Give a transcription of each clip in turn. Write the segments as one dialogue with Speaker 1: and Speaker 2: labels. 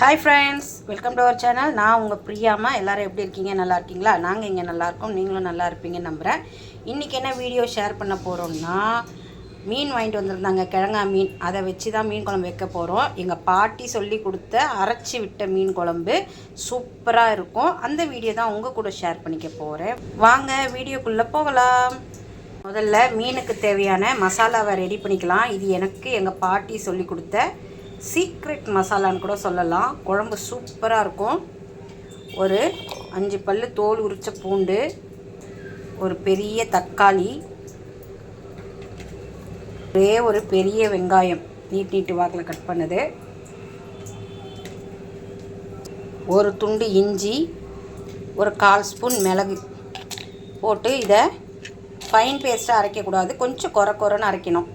Speaker 1: Hi friends, welcome to our channel. நான் உங்கள் பிரியாமா. எல்லோரும் எப்படி இருக்கீங்க? நல்லா இருக்கீங்களா? நாங்கள் இங்கே நல்லாயிருக்கோம், நீங்களும் நல்லா இருப்பீங்கன்னு நம்புகிறேன். இன்றைக்கி என்ன வீடியோ ஷேர் பண்ண போகிறோம்னா, மீன் வாங்கிட்டு வந்திருந்தாங்க, கிழங்கா மீன். அதை வச்சு தான் மீன் குழம்பு வைக்க போகிறோம். எங்கள் பாட்டி சொல்லி கொடுத்த அரைச்சி விட்ட மீன் குழம்பு சூப்பராக இருக்கும். அந்த வீடியோ தான் உங்கள் கூட ஷேர் பண்ணிக்க போகிறேன். வாங்க வீடியோக்குள்ளே போகலாம். முதல்ல மீனுக்கு தேவையான மசாலாவை ரெடி பண்ணிக்கலாம். இது எனக்கு எங்கள் பாட்டி சொல்லி கொடுத்த சீக்ரெட் மசாலான்னு கூட சொல்லலாம். குழம்பு சூப்பராக இருக்கும். ஒரு 5 பல்லு தோல் உரித்த பூண்டு, ஒரு பெரிய தக்காளி, ஒரு பெரிய வெங்காயம் நீட்டு வாக்கில் கட் பண்ணது, ஒரு துண்டு இஞ்சி, ஒரு 1/4 ஸ்பூன் மிளகு போட்டு இதை ஃபைன் பேஸ்ட்டாக அரைக்கக்கூடாது, கொஞ்சம் குறைன்னு அரைக்கணும்.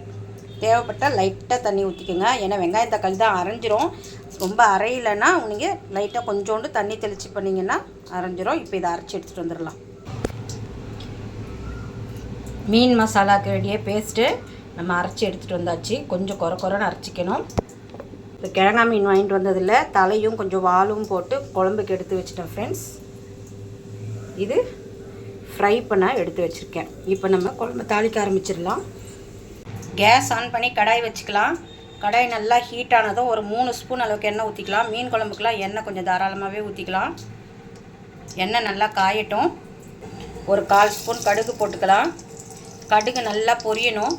Speaker 1: தேவைப்பட்டால் லைட்டாக தண்ணி ஊற்றிக்கோங்க. ஏன்னா வெங்காயம் தக்காளி தான் அரைஞ்சிரும். ரொம்ப அரையிலைன்னா நீங்கள் லைட்டாக கொஞ்சோண்டு தண்ணி தெளித்து பண்ணிங்கன்னா அரைஞ்சிரும். இப்போ இதை அரைச்சி எடுத்துகிட்டு வந்துடலாம். மீன் மசாலாக்கு ரெடியே பேஸ்ட்டு நம்ம அரைச்சி எடுத்துகிட்டு வந்தாச்சு. கொஞ்சம் குறைன்னு அரைச்சிக்கணும். இப்போ கிழங்கா மீன் வாங்கிட்டு வந்ததில் தலையும் கொஞ்சம் வாலும் போட்டு குழம்புக்கு எடுத்து வச்சுட்டேன் ஃப்ரெண்ட்ஸ். இது ஃப்ரை பண்ண எடுத்து வச்சுருக்கேன். இப்போ நம்ம குழம்பு தாளிக்க ஆரம்பிச்சிடலாம். கேஸ் ஆன் பண்ணி கடாய் வச்சுக்கலாம். கடாய் நல்லா ஹீட் ஆனதும் ஒரு 3 ஸ்பூன் அளவுக்கு எண்ணெய் ஊற்றிக்கலாம். மீன் குழம்புக்கெலாம் எண்ணெய் கொஞ்சம் தாராளமாகவே ஊற்றிக்கலாம். எண்ணெய் நல்லா காயட்டும். ஒரு 1/4 ஸ்பூன் கடுகு போட்டுக்கலாம். கடுகு நல்லா பொரியணும்.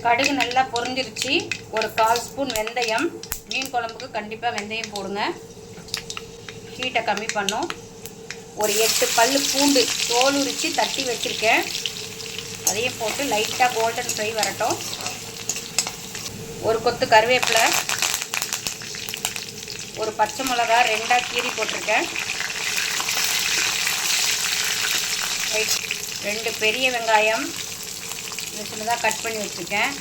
Speaker 1: கடுகு நல்லா பொரிஞ்சிருச்சு. ஒரு 1/4 ஸ்பூன் வெந்தயம். மீன் குழம்புக்கு கண்டிப்பாக வெந்தயம் போடுங்க, ஹீட்டை கம்மி பண்ணும். ஒரு 8 பல்லு பூண்டு தோல் உரித்து தட்டி வச்சுருக்கேன், அதையும் போட்டு லைட்டாக கோல்டன் ஃப்ரை வரட்டும். ஒரு கொத்து கருவேப்பிலை, ஒரு பச்சை மிளகா 2ஆக கீறி போட்டிருக்கேன், 2 பெரிய வெங்காயம் சின்னதாக கட் பண்ணி வச்சுருக்கேன்.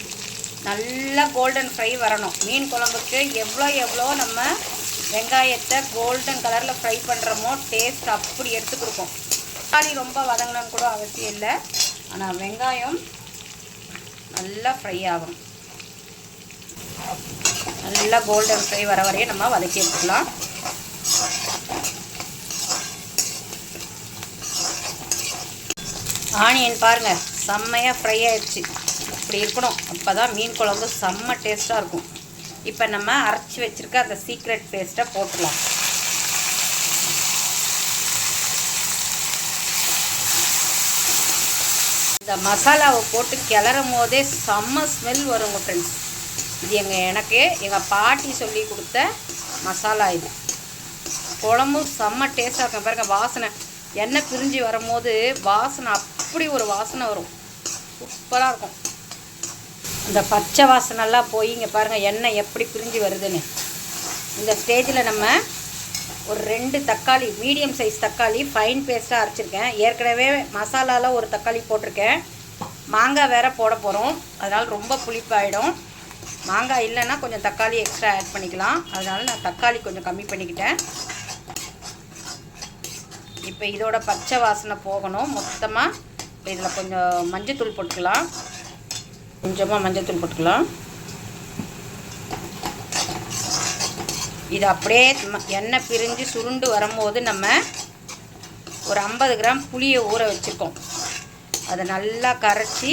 Speaker 1: நல்லா கோல்டன் ஃப்ரை வரணும். மீன் குழம்புக்கு எவ்வளோ நம்ம வெங்காயத்தை கோல்டன் கலரில் ஃப்ரை பண்ணுறோமோ டேஸ்ட் அப்படி எடுத்து கொடுக்கும். தக்காளி ரொம்ப வதங்கணும்னு கூட அவசியம் இல்லை, ஆனால் வெங்காயம் நல்லா ஃப்ரை ஆகும். நல்லா கோல்டன் ஃப்ரை வர வரையும் நம்ம வதக்கி எடுத்துக்கலாம். ஆனியன் பாருங்கள் செம்மையாக ஃப்ரை ஆயிடுச்சு. இப்படி இருக்கணும், அப்போ தான் மீன் குழம்பு செம்ம டேஸ்ட்டாக இருக்கும். இப்போ நம்ம அரைச்சி வச்சுருக்க அந்த சீக்ரெட் பேஸ்ட்டை போட்டுடலாம். இந்த மசாலாவை போட்டு கிளறும் போதே செம்ம ஸ்மெல் வருங்க ஃப்ரெண்ட்ஸ். இது எனக்கு எங்கள் பாட்டி சொல்லி கொடுத்த மசாலா. இது குழம்பு செம்ம டேஸ்ட்டாக இருக்கும். பாருங்க வாசனை, எண்ணெய் பிரிஞ்சு வரும்போது வாசனை அப்படி ஒரு வாசனை வரும், சூப்பராக இருக்கும். இந்த பச்சை வாசனைலாம் போய் இங்கே பாருங்கள் எண்ணெய் எப்படி பிரிஞ்சு வருதுன்னு. இந்த ஸ்டேஜில் நம்ம ஒரு 2 தக்காளி, மீடியம் சைஸ் தக்காளி ஃபைன் பேஸ்ட்டாக அரைச்சிருக்கேன். ஏற்கனவே மசாலாவில் ஒரு தக்காளி போட்டிருக்கேன். மாங்காய் வேறு போட போகிறோம், அதனால் ரொம்ப புளிப்பாயிடும். மாங்காய் இல்லைன்னா கொஞ்சம் தக்காளி எக்ஸ்ட்ரா ஆட் பண்ணிக்கலாம். அதனால் நான் தக்காளி கொஞ்சம் கம்மி பண்ணிக்கிட்டேன். இப்போ இதோட பச்சை வாசனை போகணும் மொத்தமாக. இப்போ இதில் கொஞ்சம் மஞ்சத்தூள் போட்டுக்கலாம். கொஞ்சமாக மஞ்சத்தூள் போட்டுக்கலாம். இது அப்படியே எண்ணெய் பிரிஞ்சு சுருண்டு வரும்போது நம்ம ஒரு 50 கிராம் புளியை ஊற வச்சுருக்கோம். அதை நல்லா கரைச்சி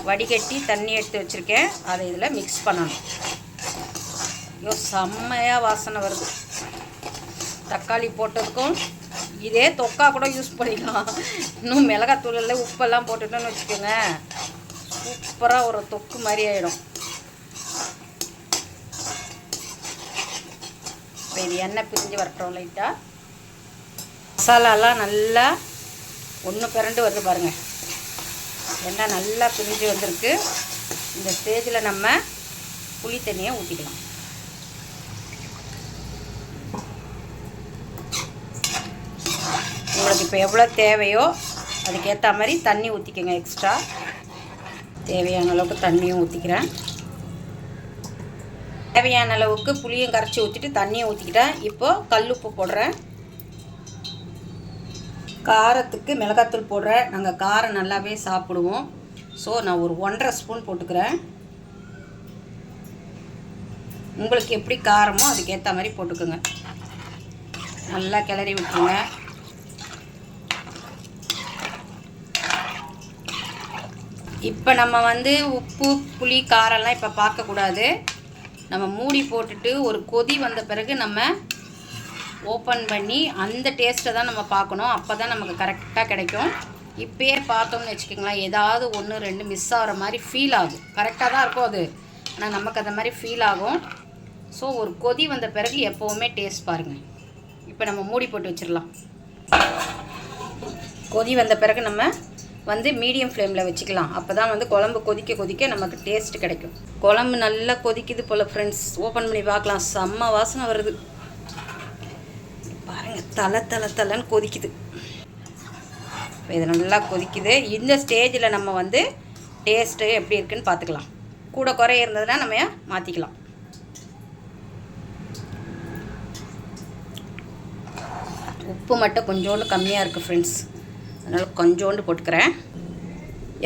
Speaker 1: வடிகட்டி தண்ணி எடுத்து வச்சுருக்கேன். அதை இதில் மிக்ஸ் பண்ணணும். ஐயோ செம்மையாக வாசனை வருது. தக்காளி போட்டதுக்கும் இதே தொக்கா கூட யூஸ் பண்ணிக்கலாம். இன்னும் மிளகாத்தூளில் உப்பெல்லாம் போட்டுட்டோன்னு வச்சுக்கோங்க, சூப்பராக ஒரு தொக்கு மாதிரி ஆகிடும். இப்போ இது எண்ணெய் பிரிஞ்சு வரட்டும். லைட்டாக மசாலாலாம் நல்லா ஒன்று பிறண்டு வருது பாருங்கள். எண்ணெய் நல்லா பிரிஞ்சு வந்திருக்கு. இந்த ஸ்டேஜில் நம்ம புளி தண்ணியை ஊற்றிக்கலாம். உங்களுக்கு இப்போ எவ்வளோ தேவையோ அதுக்கேற்ற மாதிரி தண்ணி ஊற்றிக்கோங்க. எக்ஸ்ட்ரா தேவையான அளவுக்கு தண்ணியும் ஊற்றிக்கிறேன். தேவையான அளவுக்கு புளியும் கரைச்சி ஊற்றிட்டு தண்ணியை ஊற்றிக்கிட்டேன். இப்போது கல் உப்பு போடுறேன். காரத்துக்கு மிளகாத்தூள் போடுறேன். நாங்கள் காரம் நல்லாவே சாப்பிடுவோம். ஸோ நான் ஒரு 1.5 ஸ்பூன் போட்டுக்கிறேன். உங்களுக்கு எப்படி காரமோ அதுக்கேற்ற மாதிரி போட்டுக்கோங்க. நல்லா கிளறி விட்டுருங்க. இப்போ நம்ம வந்து உப்பு புளி காரம்லாம் இப்போ பார்க்கக்கூடாது. நம்ம மூடி போட்டுட்டு ஒரு கொதி வந்த பிறகு நம்ம ஓப்பன் பண்ணி அந்த டேஸ்ட்டை தான் நம்ம பார்க்கணும். அப்போ தான் நமக்கு கரெக்டாக கிடைக்கும். இப்போயே பார்த்தோம்னு வச்சுக்கோங்களேன், ஏதாவது 1 2 மிஸ் ஆகிற மாதிரி ஃபீல் ஆகும். கரெக்டாக தான் இருக்கும் அது, ஆனால் நமக்கு அந்த மாதிரி ஃபீல் ஆகும். ஸோ ஒரு கொதி வந்த பிறகு எப்போவுமே டேஸ்ட் பாருங்கள். இப்போ நம்ம மூடி போட்டு வச்சிடலாம். கொதி வந்த பிறகு நம்ம வந்து மீடியம் ஃப்ளேமில் வச்சுக்கலாம். அப்போ தான் வந்து குழம்பு கொதிக்க கொதிக்க நமக்கு டேஸ்ட் கிடைக்கும். குழம்பு நல்லா கொதிக்குது போல் ஃப்ரெண்ட்ஸ். ஓப்பன் பண்ணி பார்க்கலாம். செம்ம வாசனை வருது பாருங்கள். தலை கொதிக்குது. இது நல்லா கொதிக்குது. இந்த ஸ்டேஜில் நம்ம வந்து டேஸ்ட்டு எப்படி இருக்குன்னு பார்த்துக்கலாம். கூட குறை இருந்ததுன்னா நம்ம மாற்றிக்கலாம். உப்பு மட்டும் கொஞ்சோண்டு கம்மியாக இருக்குது ஃப்ரெண்ட்ஸ், அதனால் கொஞ்சோண்டு போட்டுக்கிறேன்.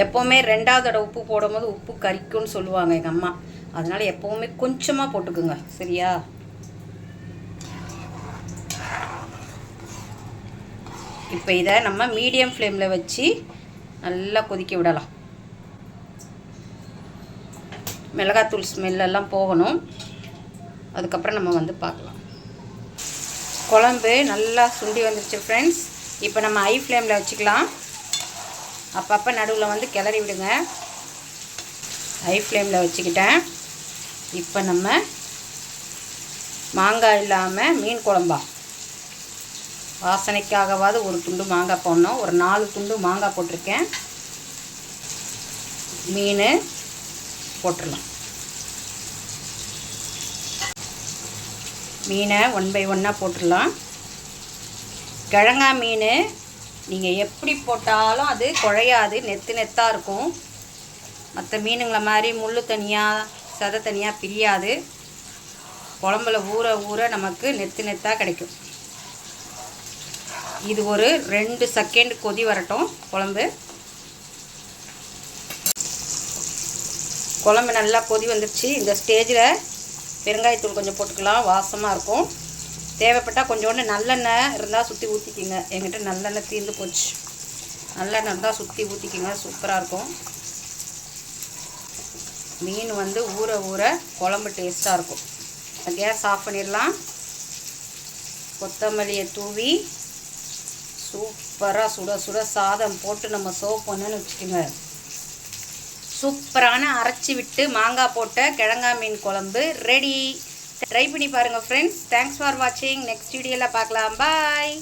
Speaker 1: எப்போவுமே 2வது தடவை உப்பு போடும்போது உப்பு கரிக்கும்னு சொல்லுவாங்க எங்கள் அம்மா. அதனால் எப்போவுமே கொஞ்சமாக போட்டுக்குங்க, சரியா? இப்போ இதை நம்ம மீடியம் ஃப்ளேமில் வச்சு நல்லா கொதிக்க விடலாம். மிளகாத்தூள் ஸ்மெல்லெல்லாம் போகணும். அதுக்கப்புறம் நம்ம வந்து பார்க்கலாம். குழம்பு நல்லா சுண்டி வந்துருச்சு ஃப்ரெண்ட்ஸ். இப்போ நம்ம ஹை ஃப்ளேமில் வச்சுக்கலாம். அப்பப்போ நடுவில் வந்து கிளறி விடுங்க. ஹை ஃப்ளேமில் வச்சுக்கிட்டேன். இப்போ நம்ம மாங்காய் இல்லாமல் மீன் குழம்பா வாசனைக்காகவாது ஒரு துண்டு மாங்காய் போடணும். ஒரு 4 துண்டு மாங்காய் போட்டிருக்கேன். மீன் போட்டுடலாம். மீனை 1 by 1 போட்டுடலாம். கிழங்கா மீன் நீங்கள் எப்படி போட்டாலும் அது குழையாது, நெத்தாக இருக்கும். மற்ற மீனுங்களை மாதிரி முள் தனியாக சதை தனியாக பிரியாது. குழம்புல ஊற ஊற நமக்கு நெத்தாக கிடைக்கும். இது ஒரு 2 செகண்ட் கொதி வரட்டும். குழம்பு நல்லா கொதி வந்துருச்சு. இந்த ஸ்டேஜில் பெருங்காயத்தூள் கொஞ்சம் போட்டுக்கலாம், வாசமாக இருக்கும். தேவைப்பட்டால் கொஞ்சோண்டு நல்லெண்ணெய் இருந்தால் சுற்றி ஊற்றிக்கிங்க. என்கிட்ட நல்லெண்ணெய் தீர்ந்து போச்சு. நல்லெண்ணெய் இருந்தால் சுற்றி ஊற்றிக்கிங்க, சூப்பராக இருக்கும். மீன் வந்து ஊற ஊற குழம்பு டேஸ்ட்டாக இருக்கும். கேஸ் ஆஃப் பண்ணிடலாம். கொத்தமல்லியை தூவி சூப்பராக சுட சுட சாதம் போட்டு நம்ம சர்வ் பண்ணணும்னு வச்சுக்கோங்க. சூப்பரான அரைச்சி விட்டு மாங்காய் போட்ட கிழங்கா மீன் குழம்பு ரெடி. ட்ரை பண்ணி பாருங்கள் ஃப்ரெண்ட்ஸ். தேங்க்ஸ் ஃபார் வாட்சிங். நெக்ஸ்ட் வீடியோவில் பார்க்கலாம். பாய்.